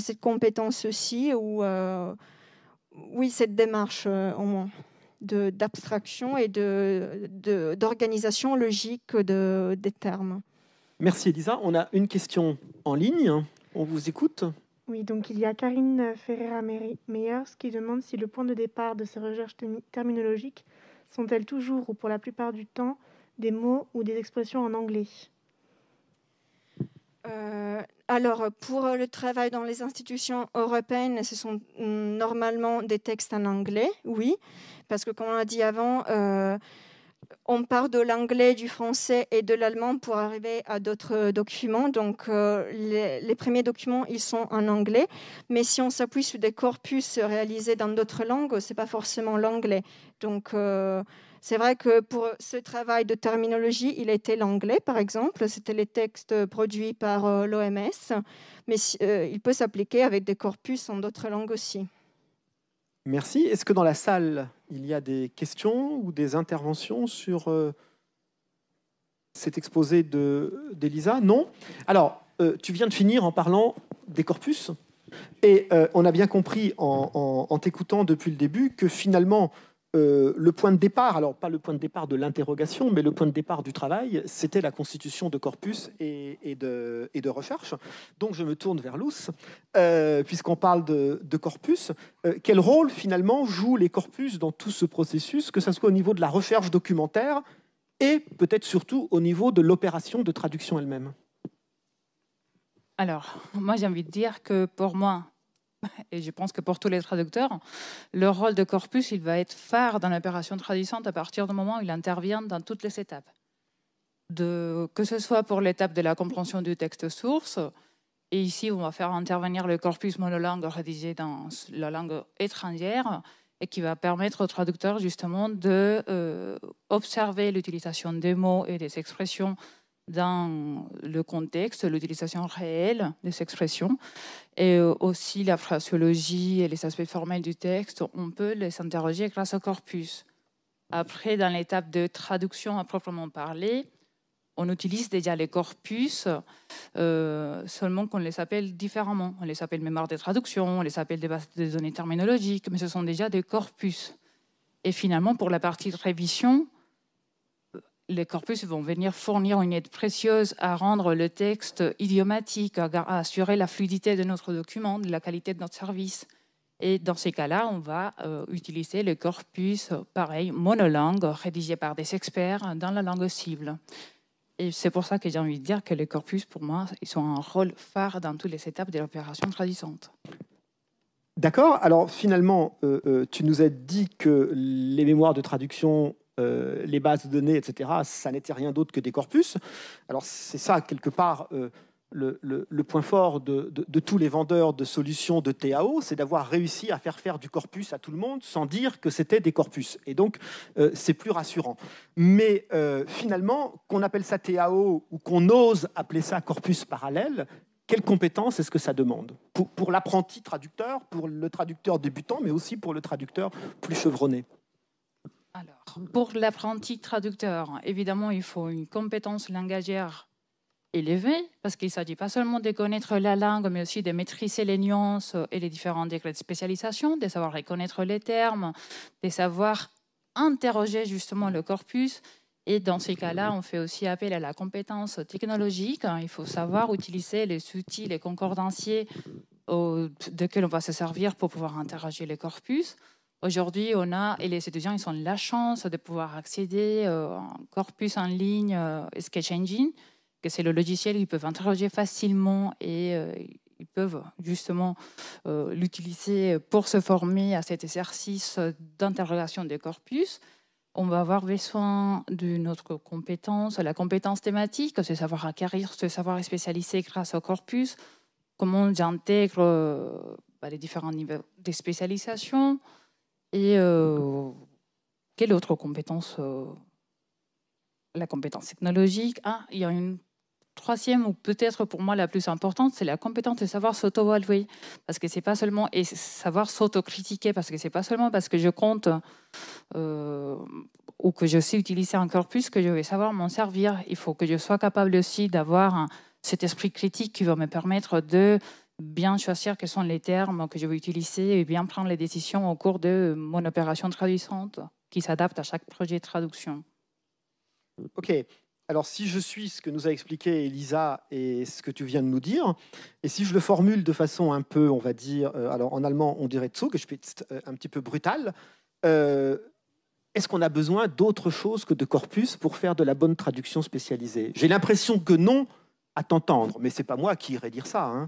cette compétence aussi, ou oui, cette démarche au moins d'abstraction et d'organisation logique des termes. Merci Elisa. On a une question en ligne On vous écoute. Oui, donc il y a Karine Ferreira-Meyers qui demande si le point de départ de ces recherches terminologiques sont-elles toujours ou pour la plupart du temps des mots ou des expressions en anglais? Alors, pour le travail dans les institutions européennes, ce sont normalement des textes en anglais, oui, parce que comme on a dit avant, on part de l'anglais, du français et de l'allemand pour arriver à d'autres documents. Donc, les premiers documents, ils sont en anglais. Mais si on s'appuie sur des corpus réalisés dans d'autres langues, ce n'est pas forcément l'anglais. Donc, c'est vrai que pour ce travail de terminologie, il était l'anglais, par exemple. C'était les textes produits par l'OMS. Mais il peut s'appliquer avec des corpus en d'autres langues aussi. Merci. Est-ce que dans la salle, il y a des questions ou des interventions sur cet exposé d'Elisa? Non. Alors, tu viens de finir en parlant des corpus. Et on a bien compris en t'écoutant depuis le début que finalement, le point de départ, alors pas le point de départ de l'interrogation, mais le point de départ du travail, c'était la constitution de corpus et de recherche. Donc je me tourne vers Luce, puisqu'on parle de corpus. Quel rôle finalement jouent les corpus dans tout ce processus, que ce soit au niveau de la recherche documentaire et peut-être surtout au niveau de l'opération de traduction elle-même? Alors, moi j'ai envie de dire que pour moi, et je pense que pour tous les traducteurs, le rôle de corpus, il va être phare dans l'opération traduisante à partir du moment où il intervient dans toutes les étapes. Que ce soit pour l'étape de la compréhension du texte source, et ici on va faire intervenir le corpus monolangue rédigé dans la langue étrangère, et qui va permettre au traducteur justement d'observer l'utilisation des mots et des expressions dans le contexte, l'utilisation réelle des expressions, et aussi la phraséologie et les aspects formels du texte, on peut les interroger grâce au corpus. Après, dans l'étape de traduction à proprement parler, on utilise déjà les corpus, seulement qu'on les appelle différemment. On les appelle mémoire de traduction, on les appelle des bases de données terminologiques, mais ce sont déjà des corpus. Et finalement, pour la partie de révision, les corpus vont venir fournir une aide précieuse à rendre le texte idiomatique, à assurer la fluidité de notre document, de la qualité de notre service. Et dans ces cas-là, on va utiliser le corpus, pareil, monolangue, rédigé par des experts dans la langue cible. Et c'est pour ça que j'ai envie de dire que les corpus, pour moi, ils ont un rôle phare dans toutes les étapes de l'opération traduisante. D'accord. Alors finalement, tu nous as dit que les mémoires de traduction, les bases de données, etc., ça n'était rien d'autre que des corpus. Alors c'est ça, quelque part, le point fort de tous les vendeurs de solutions de TAO, c'est d'avoir réussi à faire du corpus à tout le monde sans dire que c'était des corpus. Et donc, c'est plus rassurant. Mais finalement, qu'on appelle ça TAO ou qu'on ose appeler ça corpus parallèle, quelles compétences est-ce que ça demande pour l'apprenti traducteur, pour le traducteur débutant, mais aussi pour le traducteur plus chevronné? Alors, pour l'apprenti traducteur, évidemment, il faut une compétence langagière élevée, parce qu'il ne s'agit pas seulement de connaître la langue, mais aussi de maîtriser les nuances et les différents degrés de spécialisation, de savoir reconnaître les termes, de savoir interroger justement le corpus. Et dans ces cas-là, on fait aussi appel à la compétence technologique. Il faut savoir utiliser les outils, les concordanciers desquels on va se servir pour pouvoir interroger les corpus. Aujourd'hui, on a, et les étudiants, ils ont la chance de pouvoir accéder à un corpus en ligne, Sketch Engine, que c'est le logiciel qu'ils peuvent interroger facilement et ils peuvent justement l'utiliser pour se former à cet exercice d'interrogation des corpus. On va avoir besoin d'une autre compétence, la compétence thématique, c'est savoir acquérir, ce savoir spécialisé grâce au corpus, comment j'intègre les différents niveaux de spécialisation. Et quelle autre compétence? La compétence technologique. Il y a une troisième, ou peut-être pour moi la plus importante, c'est la compétence de savoir s'auto-évaluer. Parce que c'est pas seulement, et savoir s'auto-critiquer, parce que c'est pas seulement parce que je compte ou que je sais utiliser un corpus que je vais savoir m'en servir. Il faut que je sois capable aussi d'avoir cet esprit critique qui va me permettre de bien choisir quels sont les termes que je vais utiliser et bien prendre les décisions au cours de mon opération traduisante qui s'adapte à chaque projet de traduction. Ok. Alors, si je suis ce que nous a expliqué Elisa et ce que tu viens de nous dire, et si je le formule de façon un peu, on va dire, alors en allemand, on dirait Zug, un petit peu brutal, est-ce qu'on a besoin d'autre chose que de corpus pour faire de la bonne traduction spécialisée? J'ai l'impression que non, à t'entendre, mais c'est pas moi qui irais dire ça. Hein.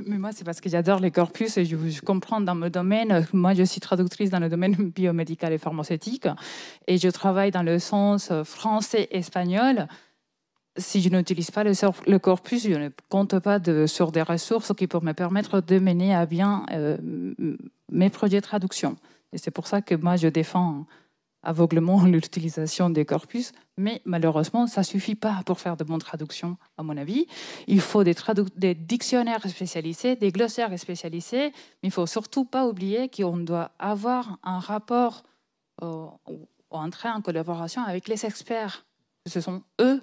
Mais moi, c'est parce que j'adore les corpus et je comprends dans mon domaine. Moi, je suis traductrice dans le domaine biomédical et pharmaceutique et je travaille dans le sens français-espagnol. Si je n'utilise pas le corpus, je ne compte pas sur des ressources qui pourraient me permettre de mener à bien mes projets de traduction. Et c'est pour ça que moi, je défends aveuglément l'utilisation des corpus, mais malheureusement, ça ne suffit pas pour faire de bonnes traductions, à mon avis. Il faut des dictionnaires spécialisés, des glossaires spécialisés, mais il ne faut surtout pas oublier qu'on doit avoir un rapport ou entrer en collaboration avec les experts. Ce sont eux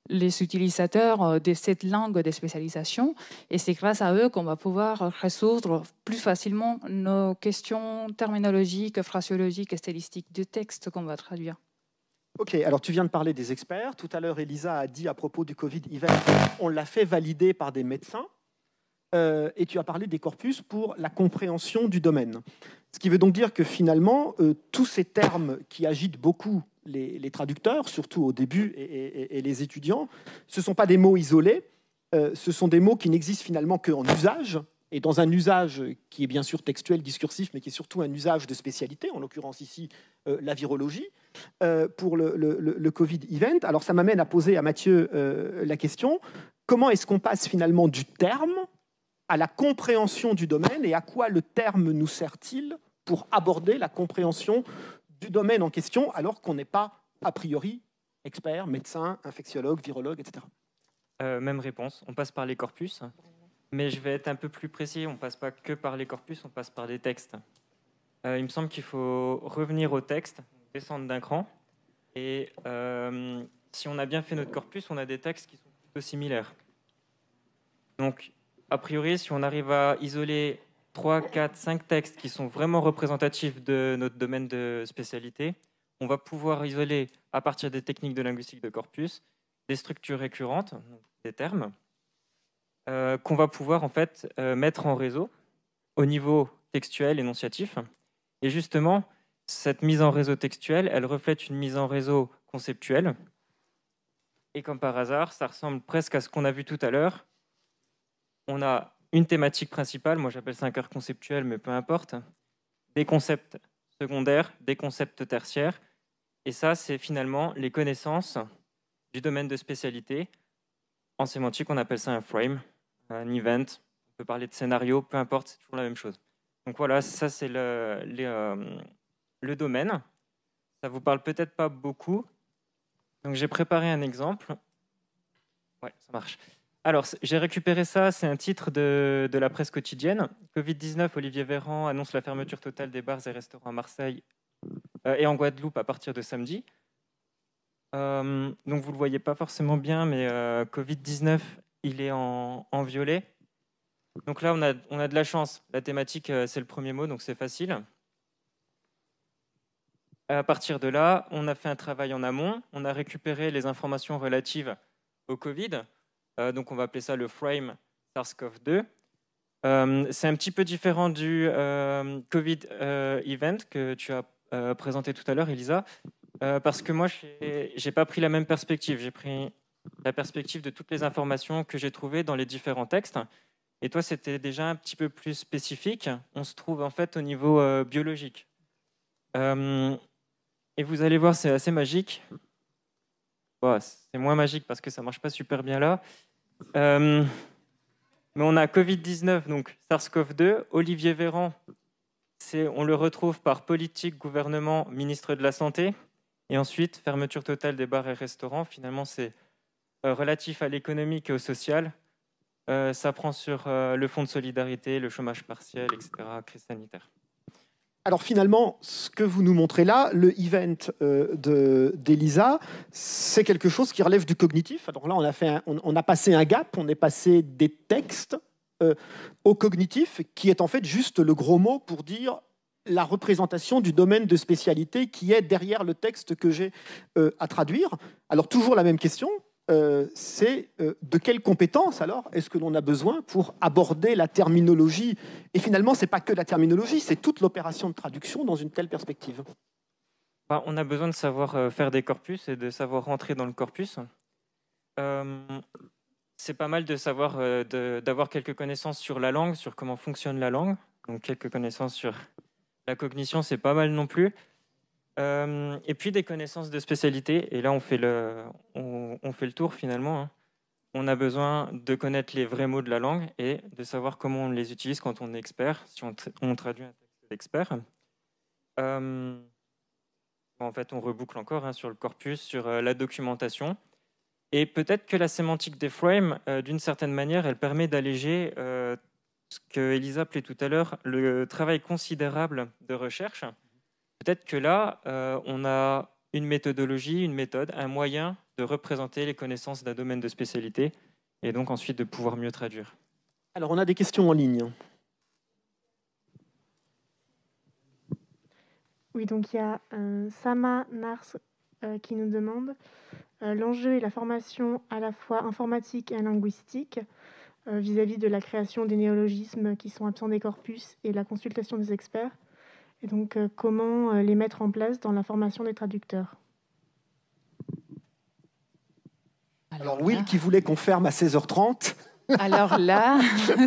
les utilisateurs de cette langue de spécialisation, et c'est grâce à eux qu'on va pouvoir résoudre plus facilement nos questions terminologiques, phraséologiques et stylistiques du texte qu'on va traduire. Ok, alors tu viens de parler des experts. Tout à l'heure, Elisa a dit à propos du Covid event, on l'a fait valider par des médecins, et tu as parlé des corpus pour la compréhension du domaine. Ce qui veut donc dire que finalement, tous ces termes qui agitent beaucoup les traducteurs, surtout au début, et les étudiants, ce ne sont pas des mots isolés, ce sont des mots qui n'existent finalement qu'en usage, et dans un usage qui est bien sûr textuel, discursif, mais qui est surtout un usage de spécialité, en l'occurrence ici la virologie, pour le Covid event. Alors ça m'amène à poser à Mathieu la question, comment est-ce qu'on passe finalement du terme à la compréhension du domaine, et à quoi le terme nous sert-il pour aborder la compréhension du domaine en question, alors qu'on n'est pas, a priori, expert, médecin, infectiologue, virologue, etc. Même réponse, on passe par les corpus, mais je vais être un peu plus précis, on ne passe pas que par les corpus, on passe par des textes. Il me semble qu'il faut revenir au texte, descendre d'un cran, et si on a bien fait notre corpus, on a des textes qui sont plutôt similaires. Donc, a priori, si on arrive à isoler 3, 4, 5 textes qui sont vraiment représentatifs de notre domaine de spécialité, on va pouvoir isoler, à partir des techniques de linguistique de corpus, des structures récurrentes, des termes, qu'on va pouvoir en fait mettre en réseau au niveau textuel, énonciatif. Et justement, cette mise en réseau textuelle, elle reflète une mise en réseau conceptuelle. Et comme par hasard, ça ressemble presque à ce qu'on a vu tout à l'heure. On a une thématique principale, moi j'appelle ça un cœur conceptuel, mais peu importe, des concepts secondaires, des concepts tertiaires, et ça c'est finalement les connaissances du domaine de spécialité. En sémantique, on appelle ça un frame, un event, on peut parler de scénario, peu importe, c'est toujours la même chose. Donc voilà, ça c'est le domaine. Ça vous parle peut-être pas beaucoup, donc j'ai préparé un exemple. Ouais, ça marche. Alors, j'ai récupéré ça, c'est un titre de la presse quotidienne. Covid-19, Olivier Véran annonce la fermeture totale des bars et restaurants à Marseille et en Guadeloupe à partir de samedi. Donc, vous ne le voyez pas forcément bien, mais Covid-19, il est en violet. Donc là, on a de la chance. La thématique, c'est le premier mot, donc c'est facile. À partir de là, on a fait un travail en amont. On a récupéré les informations relatives au Covid. Donc on va appeler ça le frame SARS-CoV-2. C'est un petit peu différent du Covid event que tu as présenté tout à l'heure, Elisa, parce que moi, je n'ai pas pris la même perspective. J'ai pris la perspective de toutes les informations que j'ai trouvées dans les différents textes. Et toi, c'était déjà un petit peu plus spécifique. On se trouve en fait au niveau biologique. Et vous allez voir, c'est assez magique. Bon, c'est moins magique parce que ça ne marche pas super bien là. Mais on a Covid-19, donc SARS-CoV-2. Olivier Véran, on le retrouve par politique, gouvernement, ministre de la Santé. Et ensuite, fermeture totale des bars et restaurants. Finalement, c'est relatif à l'économique et au social. Ça prend sur le fonds de solidarité, le chômage partiel, etc., crise sanitaire. Alors finalement, ce que vous nous montrez là, le event d'Elisa, c'est quelque chose qui relève du cognitif. Alors là, on a passé un gap, on est passé des textes au cognitif, qui est en fait juste le gros mot pour dire la représentation du domaine de spécialité qui est derrière le texte que j'ai à traduire. Alors toujours la même question, c'est de quelles compétences alors est-ce que l'on a besoin pour aborder la terminologie? Et finalement, ce n'est pas que la terminologie, c'est toute l'opération de traduction dans une telle perspective. On a besoin de savoir faire des corpus et de savoir rentrer dans le corpus. C'est pas mal de savoir, d'avoir quelques connaissances sur la langue, sur comment fonctionne la langue. Donc quelques connaissances sur la cognition, c'est pas mal non plus. Et puis des connaissances de spécialité. Et là, on fait le tour finalement. Hein. On a besoin de connaître les vrais mots de la langue et de savoir comment on les utilise quand on est expert, si on traduit un texte d'expert. En fait, on reboucle encore sur le corpus, sur la documentation. Et peut-être que la sémantique des frames, d'une certaine manière, elle permet d'alléger ce que Elisa appelait tout à l'heure, le travail considérable de recherche. Peut-être que là, on a une méthodologie, une méthode, un moyen de représenter les connaissances d'un domaine de spécialité et donc ensuite de pouvoir mieux traduire. Alors, on a des questions en ligne. Oui, donc il y a Sama Nars qui nous demande l'enjeu est la formation à la fois informatique et linguistique vis-à-vis de la création des néologismes qui sont absents des corpus et la consultation des experts. Et donc, comment les mettre en place dans la formation des traducteurs? Alors Will qui voulait qu'on ferme à 16h30. Alors là,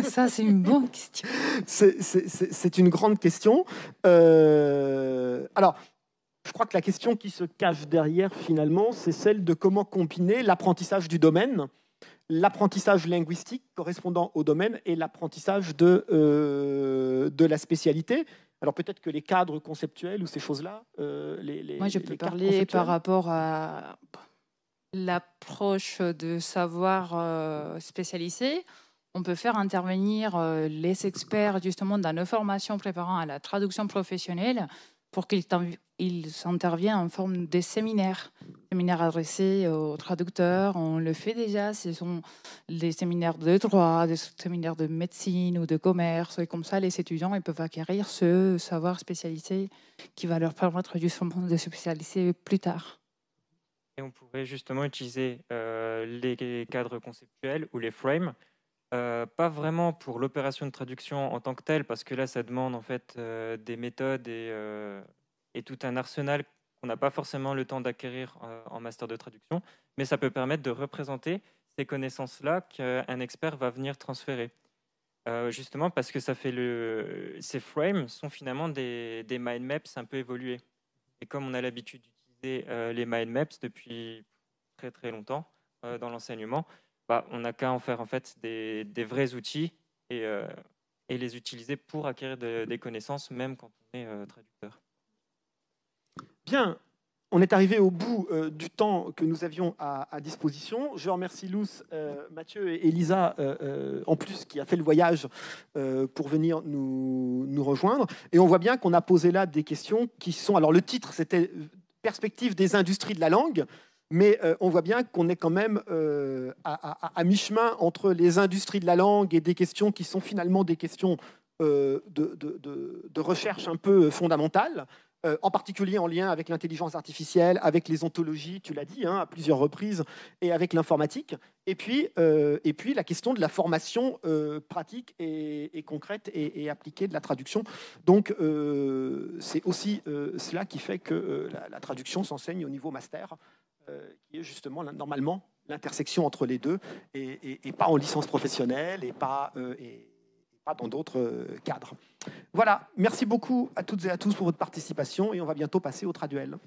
ça c'est une bonne question. C'est une grande question. Alors, je crois que la question qui se cache derrière, finalement, c'est celle de comment combiner l'apprentissage du domaine, l'apprentissage linguistique correspondant au domaine et l'apprentissage de la spécialité. Alors peut-être que les cadres conceptuels ou ces choses-là... Moi, je peux parler par rapport à l'approche de savoir spécialisé. On peut faire intervenir les experts justement dans nos formations préparant à la traduction professionnelle pour qu'ils interviennent en forme de séminaires adressés aux traducteurs. On le fait déjà, ce sont des séminaires de droit, des séminaires de médecine ou de commerce. Et comme ça, les étudiants ils peuvent acquérir ce savoir spécialisé qui va leur permettre justement de se spécialiser plus tard. Et on pourrait justement utiliser les cadres conceptuels ou les frames, pas vraiment pour l'opération de traduction en tant que telle, parce que là, ça demande en fait des méthodes et tout un arsenal qu'on n'a pas forcément le temps d'acquérir en master de traduction, mais ça peut permettre de représenter ces connaissances-là qu'un expert va venir transférer. Justement parce que ces frames sont finalement des mind maps un peu évolués. Et comme on a l'habitude d'utiliser les mind maps depuis très très longtemps dans l'enseignement, on n'a qu'à en faire en fait des vrais outils et les utiliser pour acquérir des connaissances, même quand on est traducteur. Bien, on est arrivé au bout du temps que nous avions à disposition. Je remercie Luce, Mathieu et Elisa, en plus, qui a fait le voyage pour venir nous rejoindre. Et on voit bien qu'on a posé là des questions qui sont... Alors, le titre, c'était « Perspective des industries de la langue ». Mais on voit bien qu'on est quand même à mi-chemin entre les industries de la langue et des questions qui sont finalement des questions de recherche un peu fondamentales, en particulier en lien avec l'intelligence artificielle, avec les ontologies, tu l'as dit, à plusieurs reprises, et avec l'informatique. Et puis la question de la formation pratique et concrète et appliquée de la traduction. Donc, c'est aussi cela qui fait que la traduction s'enseigne au niveau master, qui est justement normalement l'intersection entre les deux, et pas en licence professionnelle et pas dans d'autres cadres. Voilà, merci beaucoup à toutes et à tous pour votre participation et on va bientôt passer au traduel.